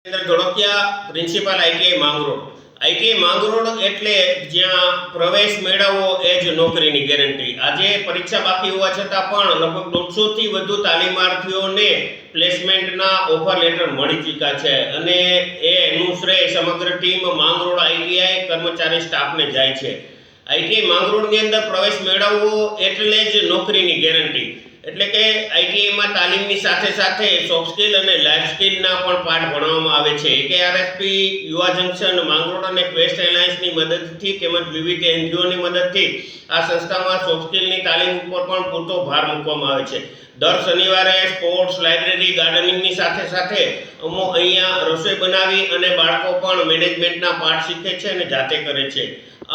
Dholakia principal ITI Mangrol. ITI Mangrol એટલે જ્યાં પ્રવેશ મેળવવો એ જ નોકરીની ગેરંટી. આજે પરીક્ષા બાકી હોવા છતાં પણ લગભગ 150થી વધુ તાલીમાર્થીઓને પ્લેસમેન્ટના ઓફર લેટર મળી ચૂક્યા છે અને એનું શ્રેય સમગ્ર ટીમ માંગરોળ આઈટીઆઈ કર્મચારી સ્ટાફને જાય છે. આઈટીઆઈ માંગરોળની અંદર પ્રવેશ મેળવવો એટલે જ નોકરીની ગેરંટી. એટલે કે આઈટીઆઈમાં તાલીમની સાથે સાથે સોફ્ટ સ્કિલ અને લાઈફ સ્કિલના પણ પાઠ ભણવામાં આવે છે. કેઆરએસપી, યુવા જંકશન, માંગરોળ અને ક્વેસ્ટ એલાયન્સની મદદથી તેમજ વિવિધ એનજીઓની મદદથી આ સંસ્થામાં સોફ્ટ સ્કિલની તાલીમ ઉપર પણ પૂરતો ભાર મૂકવામાં આવે છે. દર શનિવારે સ્પોર્ટ્સ, લાઇબ્રેરી, ગાર્ડનિંગની સાથે સાથે અહીંયા રસોઈ બનાવી અને બાળકો પણ મેનેજમેન્ટના પાઠ શીખે છે અને જાતે કરે છે.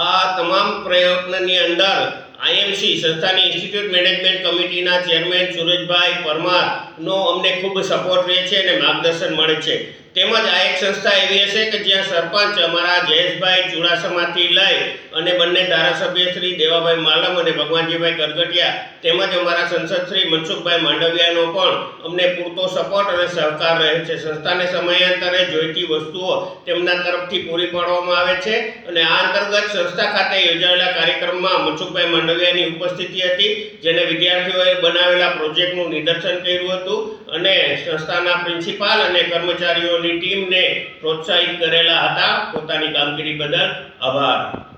આ તમામ પ્રયત્નની અંદર આઈએમસી સંસ્થાની ઇન્સ્ટિટ્યૂટ મેનેજમેન્ટ કમિટીના ચેરમેન સુરજભાઈ પરમારનો અમને ખૂબ સપોર્ટ રહે છે અને માર્ગદર્શન મળે છે. તેમજ આ એક સંસ્થા એવી હશે કે જ્યાં સરપંચ અમારા જયેશભાઈ ચુડાસમાથી લઈ અને બંને ધારાસભ્ય શ્રી દેવાભાઈ માલમ અને ભગવાનજીભાઈ કરગટિયા તેમજ અમારા સંસદ શ્રી મનસુખભાઈ માંડવિયાનો પણ અમને પૂરતો સપોર્ટ અને સહકાર રહે છે. સંસ્થાને સમયાંતરે જોઈતી વસ્તુઓ તેમના તરફથી પૂરી પાડવામાં આવે છે અને આ અંતર્ગત સંસ્થા ખાતે યોજાયેલા કાર્યક્રમમાં મનસુખભાઈ માંડવિયાની ઉપસ્થિતિ હતી, જેને વિદ્યાર્થીઓએ બનાવેલા પ્રોજેક્ટનું નિદર્શન કર્યું હતું અને સંસ્થાના પ્રિન્સિપાલ અને કર્મચારીઓની ટીમને પ્રોત્સાહિત કરેલા હતા. પોતાની કામગીરી બદલ આભાર.